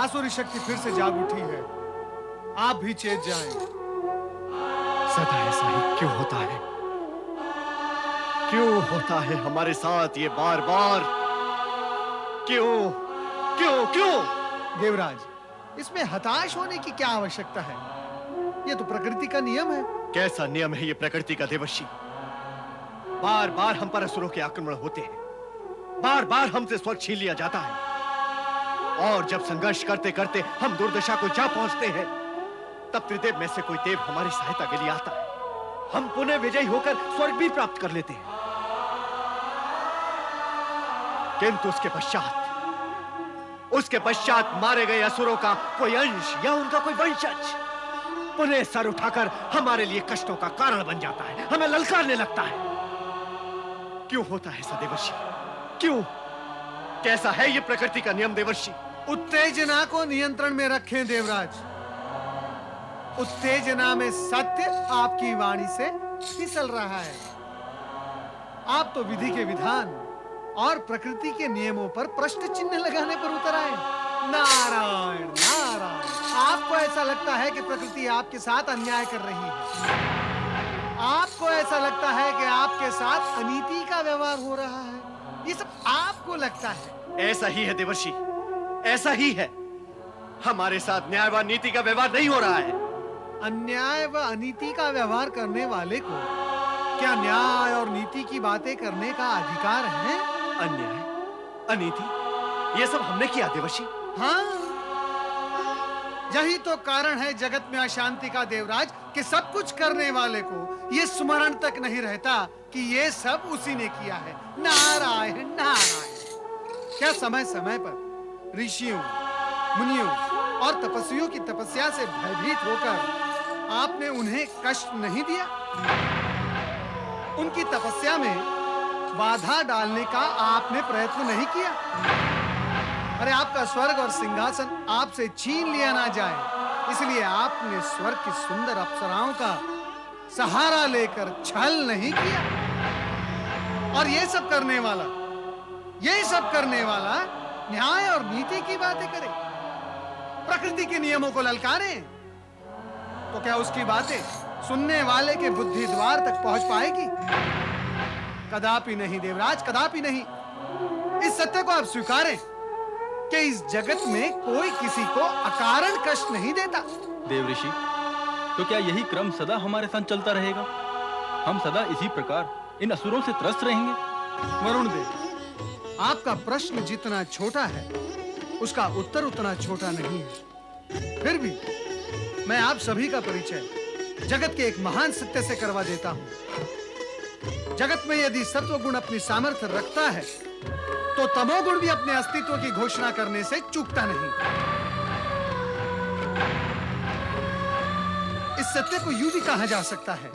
आसुरी शक्ति फिर से जाग उठी है। आप भी चेत जाएं। सदा ऐसा ही क्यों होता है? क्यों होता है हमारे साथ ये बार बार? क्यों क्यों क्यों? देवराज, इसमें हताश होने की क्या आवश्यकता है? यह तो प्रकृति का नियम है। कैसा नियम है ये प्रकृति का देवर्षि? बार बार हम पर असुरों के आक्रमण होते हैं, बार बार हमसे स्वर्ग छीन लिया जाता है, और जब संघर्ष करते करते हम दुर्दशा को जा पहुंचते हैं, तब त्रिदेव में से कोई देव हमारी सहायता के लिए आता है। हम पुनः विजयी होकर स्वर्ग भी प्राप्त कर लेते हैं। किंतु उसके पश्चात मारे गए असुरों का कोई अंश या उनका कोई वंशज पुनः सर उठाकर हमारे लिए कष्टों का कारण बन जाता है, हमें ललकारने लगता है। क्यों होता है ऐसा देवर्षि? क्यों? कैसा है ये प्रकृति का नियम देवर्षि? उत्तेजना को नियंत्रण में रखें देवराज। उत्तेजना में सत्य आपकी वाणी से फिसल रहा है। आप तो विधि के विधान और प्रकृति के नियमों पर प्रश्न चिन्ह लगाने पर उतर आए। नारायण नारायण, आपको ऐसा लगता है कि प्रकृति आपके साथ अन्याय कर रही है। आपको ऐसा लगता है कि आपके साथ अनीति का व्यवहार हो रहा है। ये सब आपको लगता है। ऐसा ही है देवर्षि, ऐसा ही है। हमारे साथ न्याय व नीति का व्यवहार नहीं हो रहा है। अन्याय व अनीति का व्यवहार करने वाले को क्या न्याय और नीति की बातें करने का अधिकार है? अन्याय, अनीति, ये सब हमने किया देवर्षि। हाँ, यही तो कारण है जगत में अशांति का देवराज, कि सब कुछ करने वाले को ये स्मरण तक नहीं रहता कि ये सब उसी ने किया है। नारायण नारायण। क्या समय समय पर ऋषियों, मुनियों और तपस्वियों की तपस्या से भयभीत होकर आपने उन्हें कष्ट नहीं दिया? उनकी तपस्या में बाधा डालने का आपने प्रयत्न नहीं किया? अरे आपका स्वर्ग और सिंहासन आपसे छीन लिया ना जाए, इसलिए आपने स्वर्ग की सुंदर अप्सराओं का सहारा लेकर छल नहीं किया। और ये सब करने वाला न्याय और नीति की बातें करे, प्रकृति के नियमों को ललकारे, तो क्या उसकी बातें सुनने वाले के बुद्धि द्वार तक पहुंच पाएगी? कदापि नहीं देवराज, कदापि नहीं। इस सत्य को आप स्वीकारें कि इस जगत में कोई किसी को अकारण कष्ट नहीं देता। देवऋषि, तो क्या यही क्रम सदा हमारे साथ चलता रहेगा? हम सदा इसी प्रकार इन असुरों से त्रस्त रहेंगे? वरुण देव, आपका प्रश्न जितना छोटा है, उसका उत्तर उतना छोटा नहीं है। फिर भी मैं आप सभी का परिचय जगत के एक महान सत्य से करवा देता हूं। जगत में यदि सत्वगुण अपनी सामर्थ्य रखता है, तो तमोगुण भी अपने अस्तित्व की घोषणा करने से चूकता नहीं। इस सत्य को यूं भी कहा जा सकता है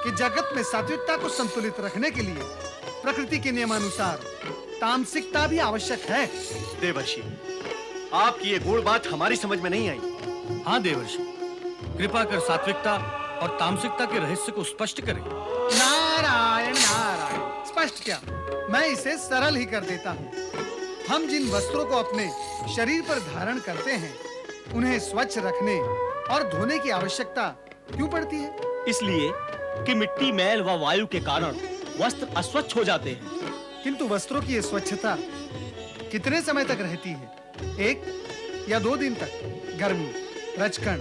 कि जगत में सात्विकता को संतुलित रखने के लिए प्रकृति के नियमानुसार तामसिकता भी आवश्यक है। देवर्षि, आपकी ये गूढ़ बात हमारी समझ में नहीं आई। हाँ देवर्षि, कृपा कर सात्विकता और तामसिकता के रहस्य को स्पष्ट करें। नारायण नारायण। स्पष्ट क्या, मैं इसे सरल ही कर देता हूँ। हम जिन वस्त्रों को अपने शरीर पर धारण करते हैं, उन्हें स्वच्छ रखने और धोने की आवश्यकता क्यों पड़ती है? इसलिए कि मिट्टी, मैल व वायु के कारण वस्त्र अस्वच्छ हो जाते हैं। किंतु वस्त्रों की ये स्वच्छता कितने समय तक रहती है? 1 या 2 दिन तक। गर्मी, रजकण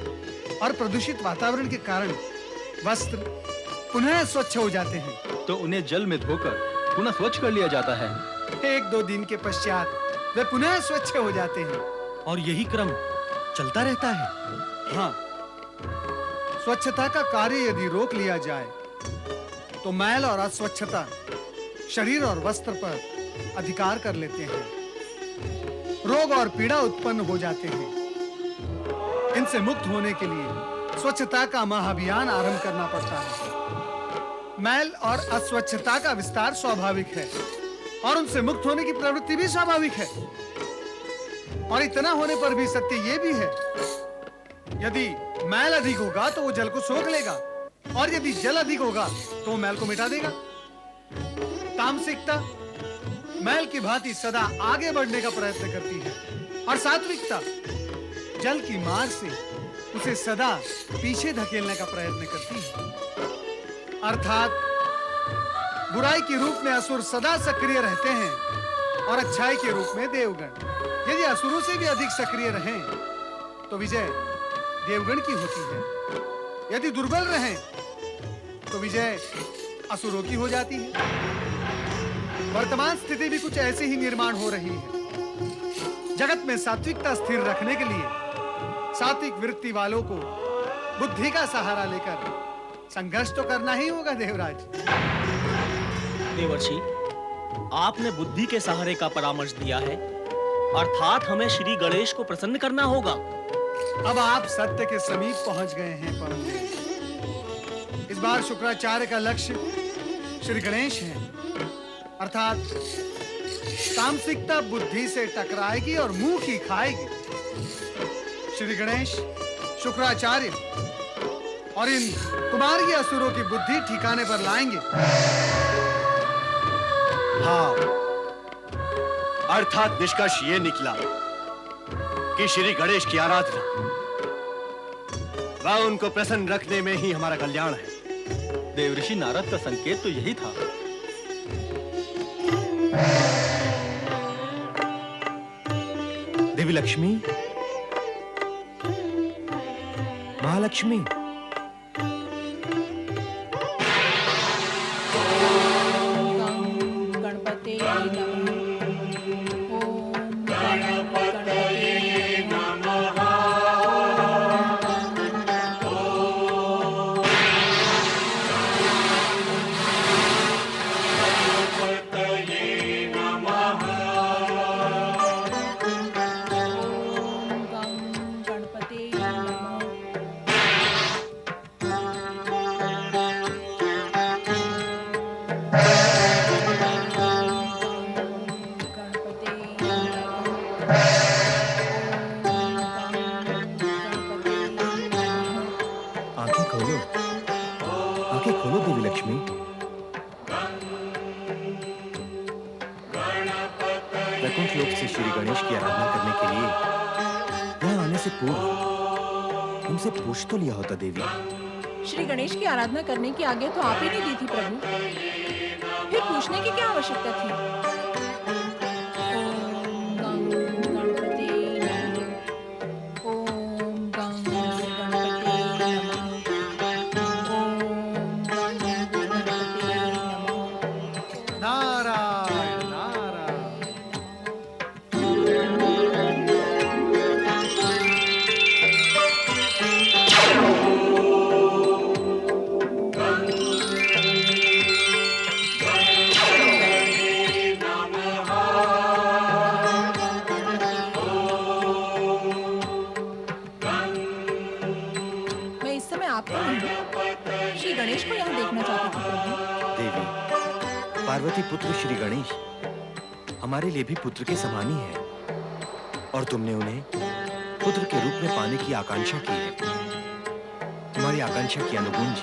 और प्रदूषित वातावरण के कारण वस्त्र पुनः स्वच्छ हो जाते हैं। तो उन्हें जल में धोकर पुनः स्वच्छ कर लिया जाता है। 1-2 दिन के पश्चात वे पुनः स्वच्छ हो जाते हैं। और यही क्रम चलता रहता है। हाँ, स्वच्छता का कार्य यदि रोक लिया जाए, तो मैल और अस्वच्छता शरीर और वस्त्र पर अधिकार कर लेते हैं। रोग और पीड़ा उत्पन्न हो जाते हैं। इनसे मुक्त होने के लिए स्वच्छता का महाअभियान आरंभ करना पड़ता है। मैल और अस्वच्छता का विस्तार स्वाभाविक है, और उनसे मुक्त होने की प्रवृत्ति भी स्वाभाविक है। और इतना होने पर भी सत्य ये भी है, यदि मैल अधिक होगा तो वो जल को सोख लेगा, और यदि जल अधिक होगा तो वो मैल को मिटा देगा। तामसिकता मैल की भांति सदा आगे बढ़ने का प्रयत्न करती है, और सात्विकता जल की मार से उसे सदा पीछे धकेलने का प्रयत्न करती है। अर्थात बुराई के रूप में असुर सदा सक्रिय रहते हैं और अच्छाई के रूप में देवगण। यदि असुरों से भी अधिक सक्रिय रहें तो विजय देवगण की होती है। यदि दुर्बल रहें तो विजय असुरों की हो जाती है। वर्तमान स्थिति भी कुछ ऐसे ही निर्माण हो रही है। जगत में सात्विकता स्थिर रखने के लिए सात्विक वृत्ति वालों को बुद्धि का सहारा लेकर संघर्ष तो करना ही होगा देवराज। देवर्षि, आपने बुद्धि के सहारे का परामर्श दिया है, अर्थात हमें श्री गणेश को प्रसन्न करना होगा। अब आप सत्य के समीप पहुंच गए हैं परम देव। इस बार शुक्राचार्य का लक्ष्य श्री गणेश है, अर्थात तामसिकता बुद्धि से टकराएगी और मुंह की खाएगी। श्री गणेश शुक्राचार्य और इन कुमारी असुरों की बुद्धि ठिकाने पर लाएंगे। हाँ, अर्थात निष्कर्ष ये निकला कि श्री गणेश की आराधना वह उनको प्रसन्न रखने में ही हमारा कल्याण है। देवऋषि नारद का संकेत तो यही था। देवी लक्ष्मी, महालक्ष्मी, गणपते नमः। ओम गणपते नमः। गणपते नमः। गणपते नमः। गणपते नमः। आंखें खोलो, आंखें खोलो देवी लक्ष्मी। वैकुंठ लोक से श्री गणेश की आराधना करने के लिए यहाँ आने से पूर्व हमसे पूछ तो लिया होता देवी। श्री गणेश की आराधना करने की आज्ञा तो आप ही ने दी थी प्रभु, फिर पूछने की क्या आवश्यकता थी? ओम गणपते नमः। ओम गणपते नमः। ओम गणपते नमः। नारायण नारायण। मैं इस समय आपको नहीं, श्री गणेश को यहाँ देखना चाहती थी प्रभु। देवी, पार्वती पुत्र श्री गणेश हमारे लिए भी पुत्र के समान ही है, और तुमने उन्हें पुत्र के रूप में पाने की आकांक्षा की है। तुम्हारी आकांक्षा की अनुगुंज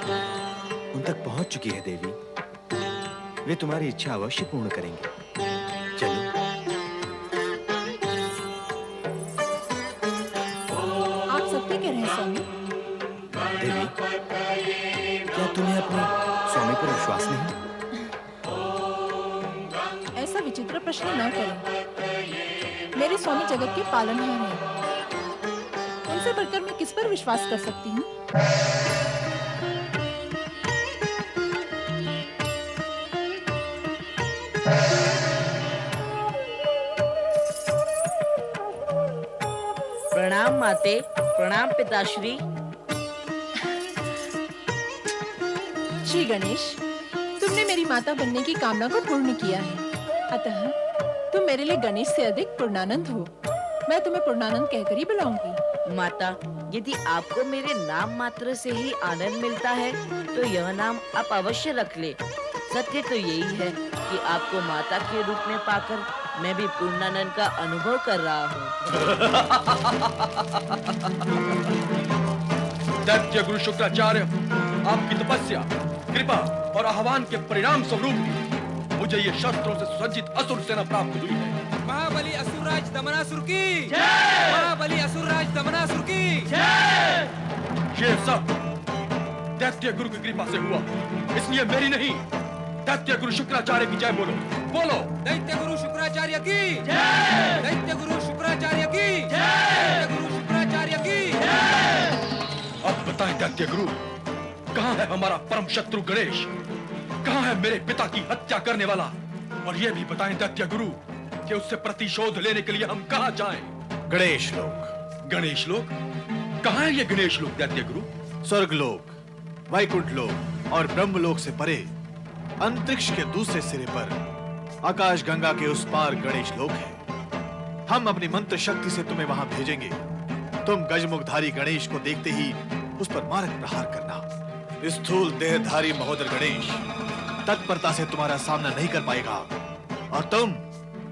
उन तक पहुंच चुकी है देवी। वे तुम्हारी इच्छा अवश्य पूर्ण करेंगे। चलो। आप सत्य कह रहे हैं स्वामी? देवी, क्या तुम्हें अपने स्वामी पर विश्वास नहीं? ऐसा विचित्र प्रश्न न करें। मेरे स्वामी जगत के पालनहार हैं। उनसे बढ़कर मैं किस पर विश्वास कर सकती हूँ? प्रणाम माते, प्रणाम पिताश्री। श्री गणेश, तुमने मेरी माता बनने की कामना को पूर्ण किया है, अतः तुम मेरे लिए गणेश से अधिक पूर्णानंद हो। मैं तुम्हें पूर्णानंद कहकर ही बुलाऊंगी। माता, यदि आपको मेरे नाम मात्र से ही आनंद मिलता है तो यह नाम आप अवश्य रख ले। सत्य तो यही है कि आपको माता के रूप में पाकर मैं भी पूर्णानंद का अनुभव कर रहा हूँ। दैत्य गुरु शुक्राचार्य, आपकी तपस्या, कृपा और आह्वान के परिणाम स्वरूप मुझे ये शस्त्रों से सज्जित असुर सेना प्राप्त हुई है। महाबली असुर असुरराज दमनासुर की महाबली असुरराज दमनासुर की ये सब दैत्य गुरु की कृपा से हुआ, इसलिए मेरी नहीं, दैत्य गुरु शुक्राचार्य की जय बोलो, बोलो। दैत्य गुरु शुक्राचार्य की दैत्य गुरु शुक्राचार्य की दैत्य गुरु शुक्राचार्य की अब बताएं दैत्य गुरु, कहाँ है हमारा परम शत्रु गणेश? कहाँ है मेरे पिता की हत्या करने वाला? और ये भी बताएं दैत्य गुरु कि उससे प्रतिशोध लेने के लिए हम कहाँ जाएं? गणेश लोक। गणेश लोक? कहाँ है ये गणेश लोक दैत्य गुरु? स्वर्ग लोक, वैकुंठ लोक और ब्रह्म लोक से परे अंतरिक्ष के दूसरे सिरे पर आकाश गंगा के उस पार गणेश लोक है। हम अपनी मंत्र शक्ति से तुम्हें वहां भेजेंगे। तुम गजमुखधारी गणेश को देखते ही उस पर मारक प्रहार करना। स्थूल देहधारी महोदर गणेश तत्परता से तुम्हारा सामना नहीं कर पाएगा और तुम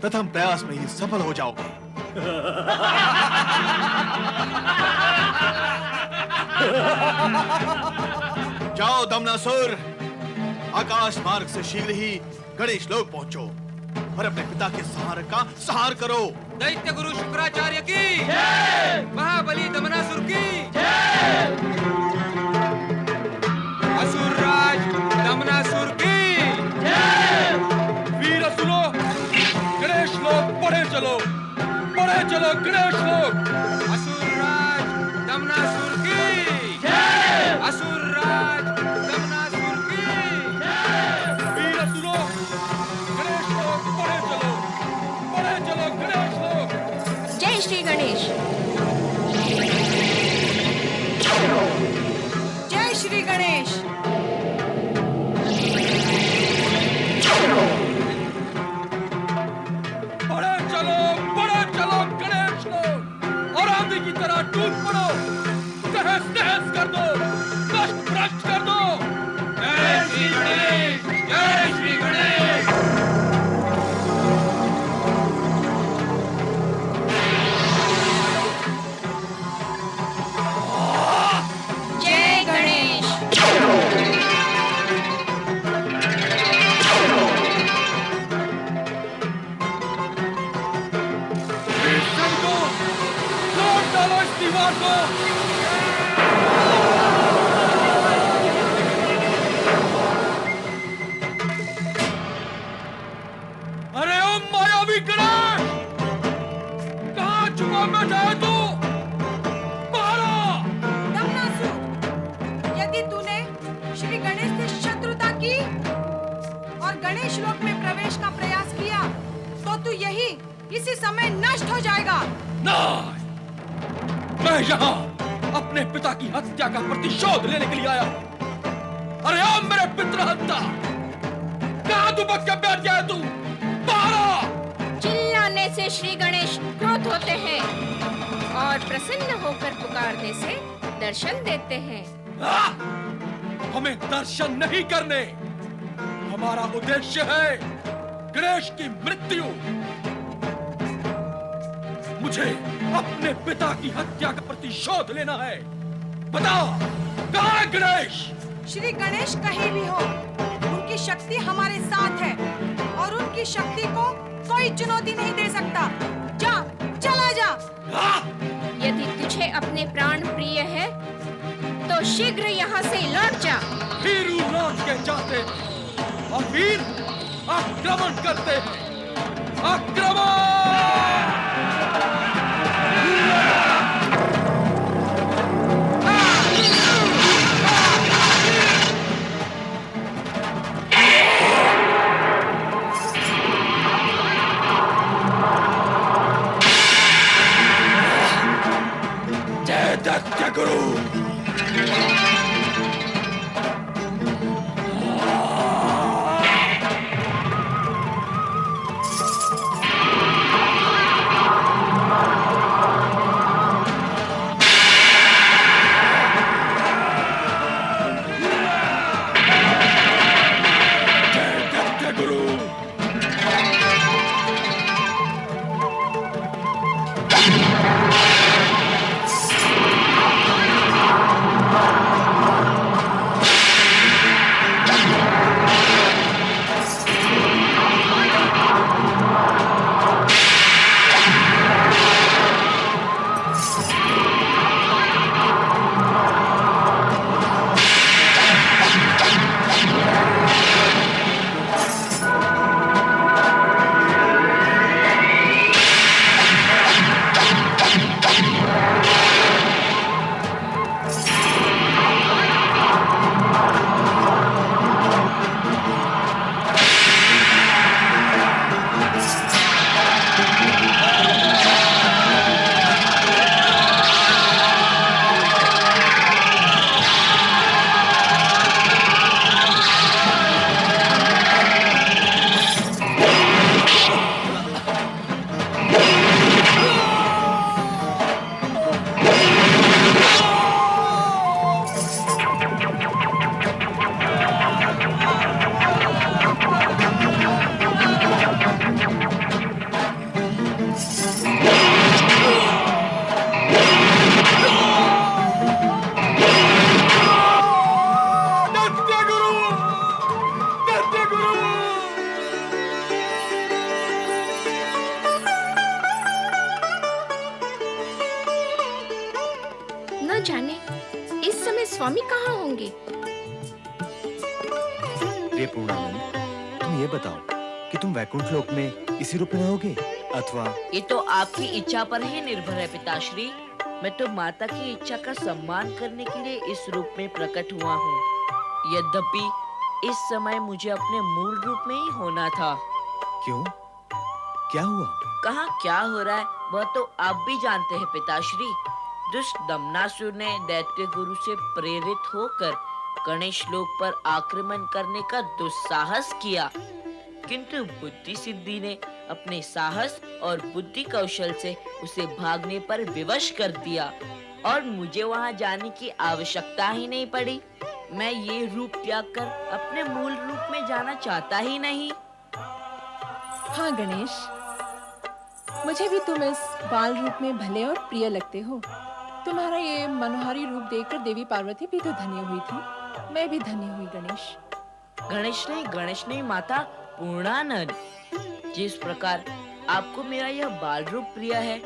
प्रथम प्रयास में ही सफल हो जाओगे। जाओ दमनासुर, आकाश मार्ग से शीघ्र ही गणेश लोक पहुंचो और अपने पिता के संहार का संहार करो। दैत्य गुरु शुक्राचार्य की महाबली दमनासुर की असुरराज दमनासुर की वीर असुरो, गणेश लोक पढ़े चलो गणेश लोक। असुरराज दमनासुर की असुरराज दमनासुर की वीर असुरो, गणेश लोक पढ़े चलो गणेश लोक। जय श्री गणेश। जय श्री गणेश। बढ़े चलो गणेश लोक और आंधी की तरह टूट पड़ो, तहस नहस कर दो, नष्ट भ्रष्ट कर दो। जय श्री गणेश, जय श्री गणेश। जय गणेश। दीवार को अरे ओ मायावी गणेश, कहाँ छुपा बैठा है तू? मारो! दमनासुर, यदि तूने श्री गणेश से शत्रुता की और गणेश लोक में प्रवेश का प्रयास किया तो तू यही इसी समय नष्ट हो जाएगा। नहीं, मैं यहाँ अपने पिता की हत्या का प्रतिशोध लेने के लिए आया हूँ। अरे ओ मेरे पितृहंता, कहाँ तू बच के बैठ गया है तू? मारो! चिल्लाने से श्री गणेश क्रोध होते हैं और प्रसन्न होकर पुकारने से दर्शन देते हैं। हमें दर्शन नहीं करने, हमारा उद्देश्य है गणेश की मृत्यु। मुझे अपने पिता की हत्या का प्रतिशोध लेना है। बताओ, कहाँ है गणेश? श्री गणेश कहीं भी हो, उनकी शक्ति हमारे साथ है और उनकी शक्ति को कोई चुनौती नहीं दे सकता। जा, चला जा। यदि तुझे अपने प्राण प्रिय है तो शीघ्र यहाँ से लौट जा। वीरू लौट के जाते हैं और वीर आक्रमण करते हैं। आक्रमण! जय दैत्य गुरु। स्वामी कहाँ होंगे? प्रिय पूर्णानंद, तुम ये बताओ कि तुम वैकुंठ लोक में इसी रूप में रहोगे अथवा? ये तो आपकी इच्छा पर ही निर्भर है पिताश्री। मैं तो माता की इच्छा का सम्मान करने के लिए इस रूप में प्रकट हुआ हूँ। यद्यपि इस समय मुझे अपने मूल रूप में ही होना था। क्यों? क्या हुआ? कहाँ क्या हो रहा है वह तो आप भी जानते हैं पिताश्री। दुष्ट दमनासुर ने दैत्य गुरु से प्रेरित होकर गणेश लोक पर आक्रमण करने का दुस्साहस किया, किंतु बुद्धि सिद्धि ने अपने साहस और बुद्धि कौशल से उसे भागने पर विवश कर दिया और मुझे वहां जाने की आवश्यकता ही नहीं पड़ी। मैं ये रूप त्याग कर अपने मूल रूप में जाना चाहता ही नहीं। हाँ गणेश, मुझे भी तुम इस बाल रूप में भले और प्रिय लगते हो। तुम्हारा ये मनोहारी रूप देखकर देवी पार्वती भी तो धन्य हुई थी। मैं भी धन्य हुई गणेश। गणेश नहीं माता पूर्णानंद। जिस प्रकार आपको मेरा यह बाल रूप प्रिय है,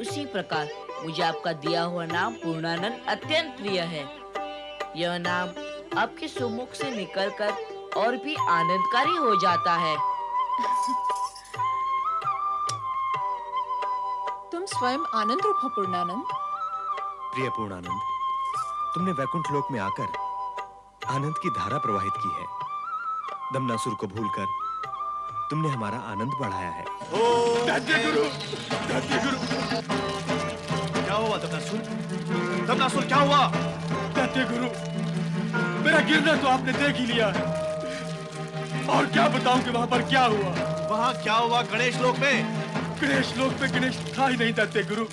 उसी प्रकार मुझे आपका दिया हुआ नाम पूर्णानंद अत्यंत प्रिय है। यह नाम आपके सुमुख से निकलकर और भी आनंदकारी हो जाता है। तुम स्वयं आनंद रूप हो पूर्णानंद। प्रिय पूर्णानंद, तुमने वैकुंठ लोक में आकर आनंद की धारा प्रवाहित की है। दमनासुर को भूलकर तुमने हमारा आनंद बढ़ाया है। दैत्य गुरु, क्या हुआ दमनासुर? दमनासुर क्या हुआ? दैत्य गुरु, मेरा गिरना तो आपने देख ही लिया है। और क्या बताऊं कि वहां पर क्या हुआ? वहाँ क्या हुआ गणेश लोक में? गणेश लोक में गणेश था ही नहीं दैत्य गुरु।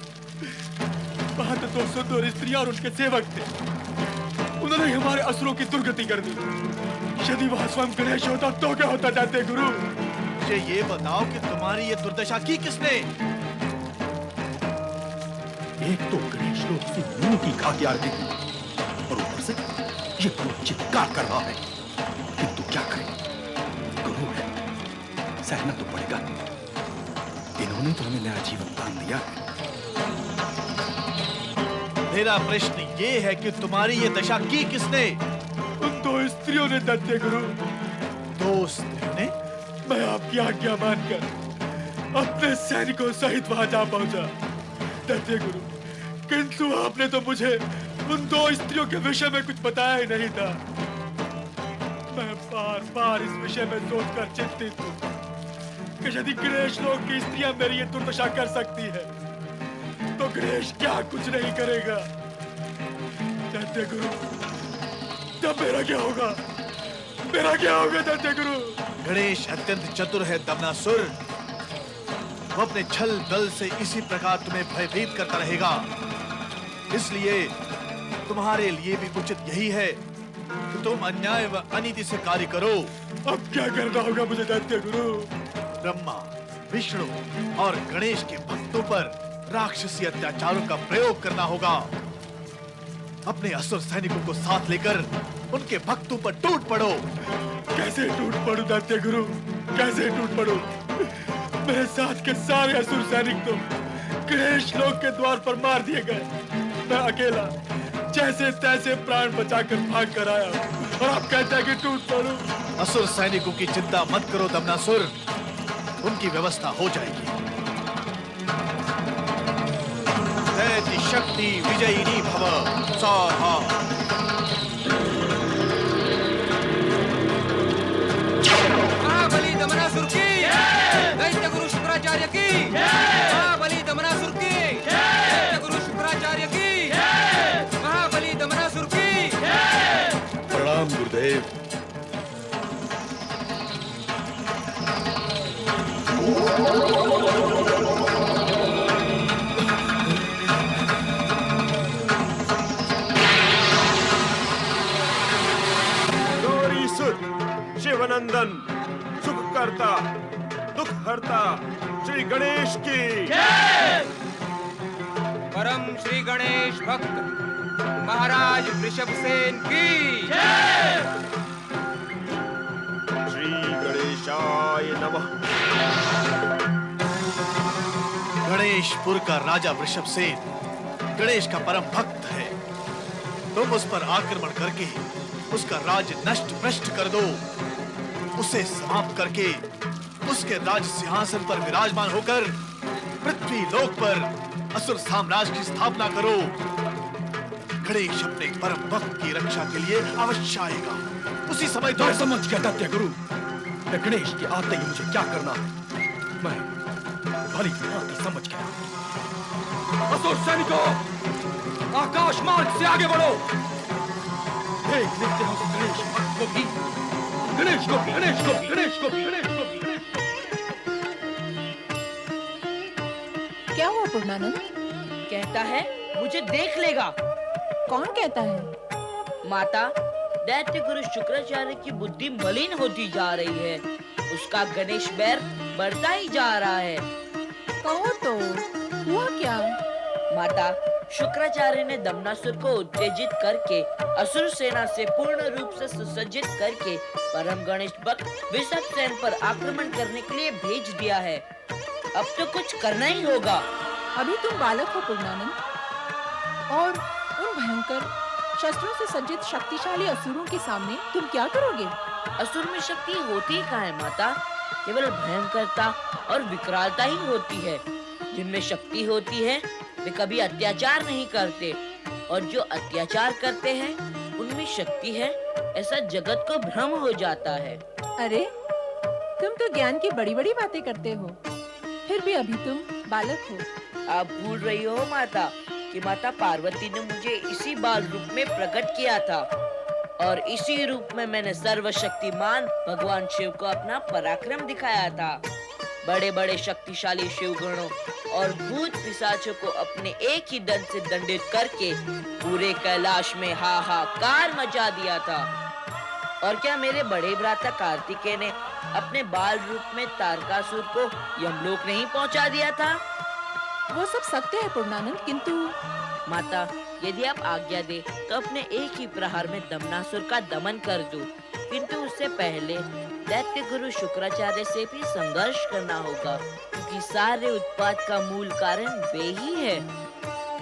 वहां तो 2 सुंदर स्त्रियां और उनके सेवक थे। उन्होंने हमारे असुरों की दुर्गति कर दी। यदि वहां स्वयं गणेश होता तो क्या होता दैत्य गुरु? मुझे ये बताओ कि तुम्हारी ये दुर्दशा की किसने? एक तो गणेश लोक से मुंह की खा के आरती थी और ऊपर से ये गुरु चित्कार कर रहा है। किंतु क्या करें, गुरु है, सहना तो पड़ेगा। इन्होंने तो हमें नया जीवन दान दिया है। मेरा प्रश्न ये है कि तुम्हारी ये दशा की किसने? उन 2 स्त्रियों ने दैत्य गुरु। 2 स्त्रियों ने? मैं आपकी आज्ञा मानकर अपने सैनिकों सहित वहां जा पहुंचा दैत्य गुरु, किंतु आपने तो मुझे उन 2 स्त्रियों के विषय में कुछ बताया ही नहीं था। मैं बार बार इस विषय में सोचकर चिंतित हूँ कि यदि गणेश लोक की स्त्रियां मेरी ये दुर्दशा कर सकती है, तो गणेश क्या कुछ नहीं करेगा। दैत्य गुरु, तब मेरा क्या होगा? मेरा क्या होगा दैत्य गुरु? गणेश अत्यंत चतुर है दमनासुर। वो अपने छल बल से इसी प्रकार तुम्हें भयभीत करता रहेगा। इसलिए तुम्हारे लिए भी उचित यही है कि तुम अन्याय व अनीति से कार्य करो। अब क्या करना होगा मुझे दैत्य गुरु? ब्रह्मा, विष्णु और गणेश के भक्तों पर राक्षसी अत्याचारों का प्रयोग करना होगा। अपने असुर सैनिकों को साथ लेकर उनके भक्तों पर टूट पड़ो। कैसे टूट पड़ू दैत्य गुरु? कैसे टूट पड़ू? मेरे साथ के सारे असुर सैनिक तो गणेश लोक के द्वार पर मार दिए गए। मैं अकेला जैसे तैसे प्राण बचाकर भाग कर आया और आप कहते हैं कि टूट पड़ू। असुर सैनिकों की चिंता मत करो दमनासुर, उनकी व्यवस्था हो जाएगी। दैत्य शक्ति विजयिनी भव। स्वाहा। महाबली दमनासुर की, दैत्य गुरु शुक्राचार्य की, महाबली दमनासुर की, दैत्य गुरु शुक्राचार्य की, महाबली दमनासुर की। प्रणाम गुरुदेव। गौरी सुत शिवनंदन सुख करता दुख हरता श्री गणेश की। परम श्री गणेश भक्त महाराज वृषभसेन की। श्री गणेशाय नमः। गणेशपुर का राजा वृषभसेन गणेश का परम भक्त है। तुम उस पर आक्रमण करके उसका राज्य नष्ट भ्रष्ट कर दो, उसे समाप्त करके उसके राज सिंहासन पर विराजमान होकर पृथ्वी लोक पर असुर साम्राज्य की स्थापना करो। गणेश अपने परम भक्त की रक्षा के लिए अवश्य आएगा। उसी समय तो मैं समझ गया दैत्य गुरु। मैं गणेश के आते ही मुझे क्या करना है मैं भली भांति समझ गया। असुर सैनिकों, आकाश मार्ग से आगे बढ़ो। देख लेते हैं उस गणेश भक्त को भी, गणेश को भी, गणेश को भी, गणेश को भी, गणेश को भी, गणेश को भी। क्या हुआ पूर्णानंद? कहता है मुझे देख लेगा। कौन कहता है? माता, दैत्य गुरु शुक्राचार्य की बुद्धि मलिन होती जा रही है। उसका गणेश बैर बढ़ता ही जा रहा है। कहो तो, हुआ क्या? माता, शुक्राचार्य ने दमनासुर को उत्तेजित करके असुर सेना से पूर्ण रूप से सुसज्जित करके परम गणेश भक्त वृषभसेन पर आक्रमण करने के लिए भेज दिया है। अब तो कुछ करना ही होगा। अभी तुम बालक हो पूर्णानंद, और उन भयंकर शस्त्रों से सज्जित शक्तिशाली असुरों के सामने तुम क्या करोगे? असुर में शक्ति होती ही कहाँ है माता? केवल भयंकरता और विकरालता ही होती है। जिनमें शक्ति होती है वे कभी अत्याचार नहीं करते, और जो अत्याचार करते हैं उनमें शक्ति है, ऐसा जगत को भ्रम हो जाता है। अरे, तुम तो ज्ञान की बड़ी बड़ी बातें करते हो, फिर भी अभी तुम बालक हो। आप भूल रही हो माता कि माता पार्वती ने मुझे इसी बाल रूप में प्रकट किया था, और इसी रूप में मैंने सर्वशक्तिमान भगवान शिव को अपना पराक्रम दिखाया था। बड़े बड़े शक्तिशाली शिवगणों और भूत पिशाचों को अपने एक ही दंड से दंडित करके पूरे कैलाश में हाहाकार मचा दिया था। और क्या मेरे बड़े भ्राता कार्तिकेय ने अपने बाल रूप में तारकासुर को यमलोक नहीं पहुंचा दिया था? वो सब सत्य है पूर्णानंद, किंतु माता, यदि आप आज्ञा दे तो अपने एक ही प्रहार में दमनासुर का दमन कर दूं, किंतु उससे पहले दैत्य गुरु शुक्राचार्य से भी संघर्ष करना होगा, क्योंकि सारे उत्पात का मूल कारण वे ही है।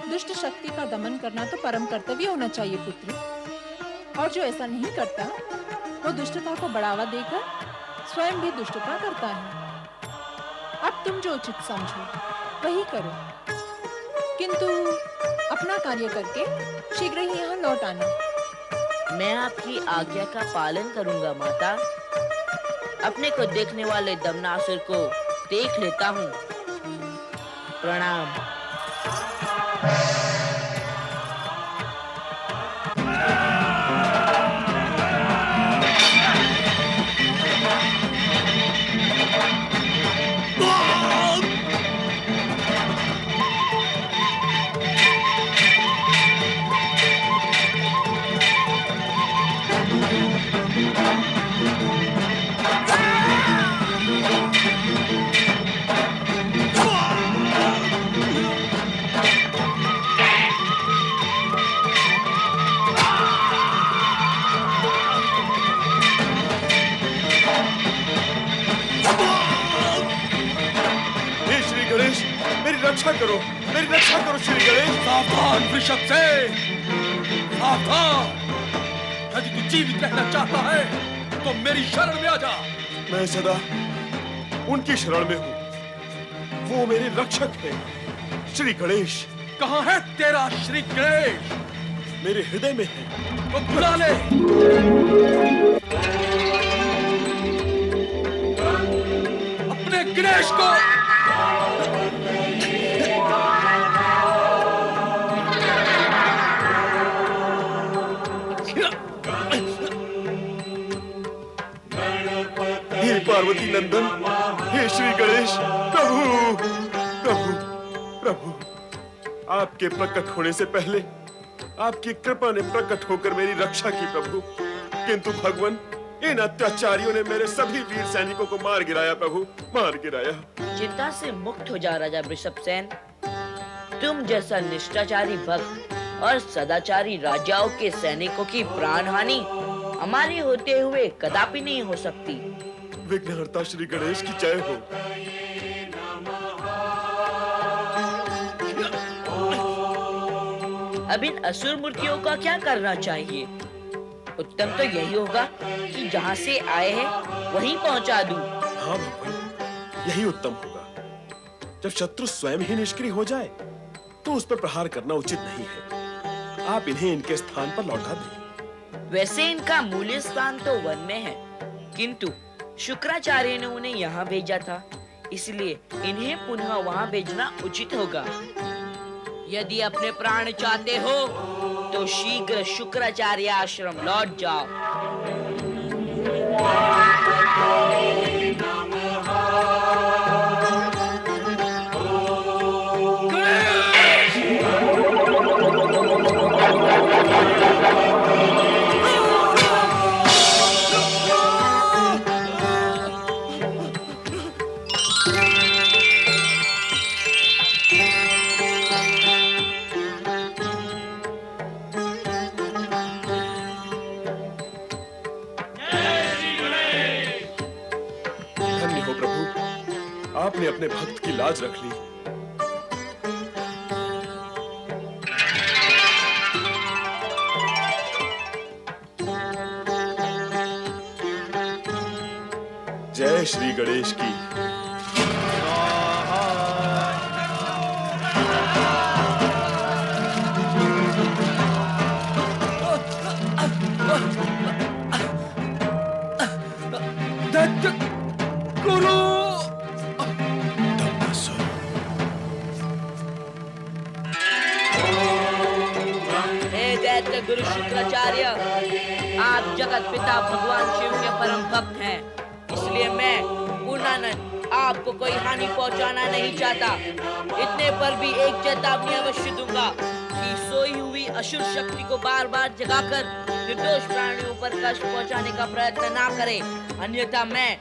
दुष्ट शक्ति का दमन करना तो परम कर्तव्य होना चाहिए पुत्र, और जो ऐसा नहीं करता वो दुष्टता को बढ़ावा देकर स्वयं भी दुष्टता करता है। अब तुम जो उचित समझो वही करो, किंतु अपना कार्य करके शीघ्र ही यहाँ लौट आना। मैं आपकी आज्ञा का पालन करूंगा माता। अपने को देखने वाले दमनासुर को देख लेता हूँ। प्रणाम। रक्षा करो, मेरी रक्षा करो श्री गणेश। सावधान वृषभसेन, सावधान। यदि तू जीवित रहना चाहता है तो मेरी शरण में आ जा। मैं सदा उनकी शरण में हूँ, वो मेरे रक्षक हैं, श्री गणेश। कहाँ है तेरा श्री गणेश? मेरे हृदय में है। तो बुला ले। अपने गणेश को पार्वती नंदन, हे श्री गणेश, प्रभु प्रभु प्रभु, आपके प्रकट होने से पहले आपकी कृपा ने प्रकट होकर मेरी रक्षा की प्रभु, किंतु भगवान इन अत्याचारियों ने मेरे सभी वीर सैनिकों को मार गिराया प्रभु, मार गिराया। चिंता से मुक्त हो जा राजा वृषभसेन। तुम जैसा निष्ठाचारी भक्त और सदाचारी राजाओं के सैनिकों की प्राण हानि हमारे होते हुए कदापि नहीं हो सकती। विघ्नहर्ता श्री गणेश की जय हो। अब इन असुर मूर्तियों का क्या करना चाहिए? उत्तम तो यही होगा कि जहाँ से आए हैं वहीं पहुँचा दूं। हाँ भगवान, यही उत्तम होगा। जब शत्रु स्वयं ही निष्क्रिय हो जाए तो उस पर प्रहार करना उचित नहीं है। आप इन्हें इनके स्थान पर लौटा दें। वैसे इनका मूल्य स्थान तो वन में है, किंतु शुक्राचार्य ने उन्हें यहाँ भेजा था, इसलिए इन्हें पुनः वहाँ भेजना उचित होगा। यदि अपने प्राण चाहते हो तो शीघ्र शुक्राचार्य आश्रम लौट जाओ। धन्य हो प्रभु, आपने अपने भक्त की लाज रख ली। जय श्री गणेश की। दैत्य गुरु! हे दैत्य गुरु शुक्राचार्य, आप जगत पिता भगवान शिव के परम भक्त हैं, इसलिए मैं पूर्णानंद आपको कोई हानि पहुंचाना नहीं चाहता। इतने पर भी एक चेतावनी अवश्य दूंगा कि सोई हुई असुर शक्ति को बार बार जगाकर निर्दोष प्राणियों पर कष्ट पहुंचाने का प्रयत्न ना करें, अन्यथा मैं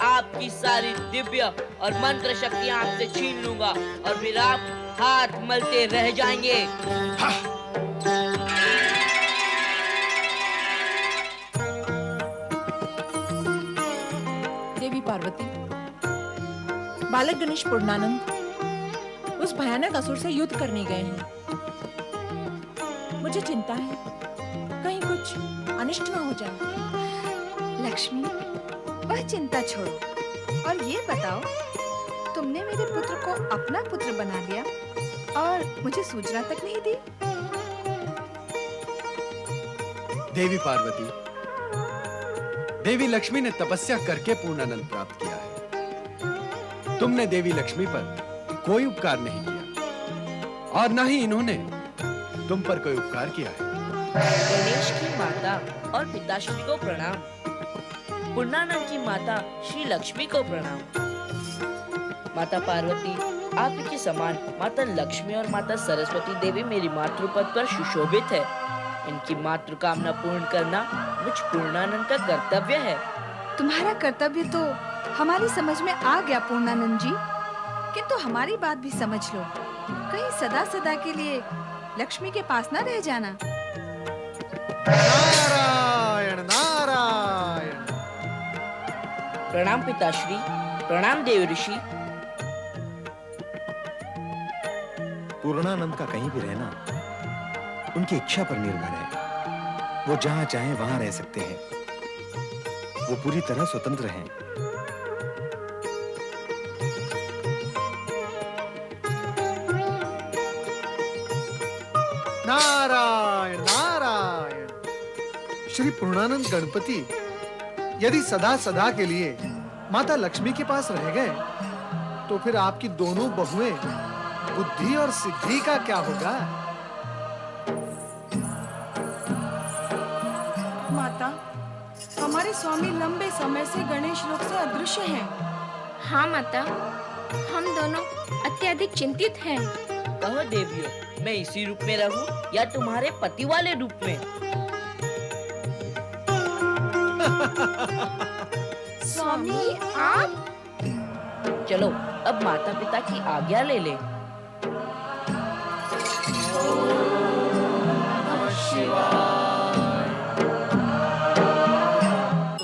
आपकी सारी दिव्य और मंत्र शक्तियां आपसे छीन लूंगा और फिर आप हाथ मलते रह जाएंगे। देवी पार्वती, बालक गणेश पूर्णानंद उस भयानक असुर से युद्ध करने गए हैं। मुझे चिंता है कहीं कुछ अनिष्ट न हो जाए। लक्ष्मी, वह चिंता छोड़ो और ये बताओ, तुमने मेरे पुत्र को अपना पुत्र बना लिया और मुझे सूचना तक नहीं दी। देवी पार्वती, देवी लक्ष्मी ने तपस्या करके पूर्णानंद प्राप्त किया है। तुमने देवी लक्ष्मी पर कोई उपकार नहीं किया और न ही इन्होंने तुम पर कोई उपकार किया है। गणेश की माता और पिताश्री को प्रणाम। पूर्णानंद की माता श्री लक्ष्मी को प्रणाम। माता पार्वती, आपके समान माता लक्ष्मी और माता सरस्वती देवी मेरी मातृपद पर सुशोभित है। इनकी मातृकामना पूर्ण करना मुझ पूर्णानंद का कर्तव्य है। तुम्हारा कर्तव्य तो हमारी समझ में आ गया पूर्णानंद जी, किंतु हमारी बात भी समझ लो, कहीं सदा सदा के लिए लक्ष्मी के पास ना रह जाना। नारायण नारायण। प्रणाम पिताश्री, प्रणाम देव ऋषि। पूर्णानंद का कहीं भी रहना उनकी इच्छा पर निर्भर है। वो जहां चाहें वहां रह सकते हैं। वो पूरी तरह स्वतंत्र हैं। नारायण नारायण। श्री पूर्णानंद गणपति यदि सदा सदा के लिए माता लक्ष्मी के पास रह गए तो फिर आपकी दोनों बहुएं बुद्धि और सिद्धि का क्या होगा? माता, हमारे स्वामी लंबे समय से गणेश लोक से अदृश्य हैं। हाँ माता, हम दोनों अत्यधिक चिंतित हैं। कहो देवियों, मैं इसी रूप में रहूं या तुम्हारे पति वाले रूप में? स्वामी आप? चलो अब माता पिता की आज्ञा ले ले।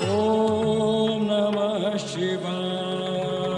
ओम नमः शिवाय।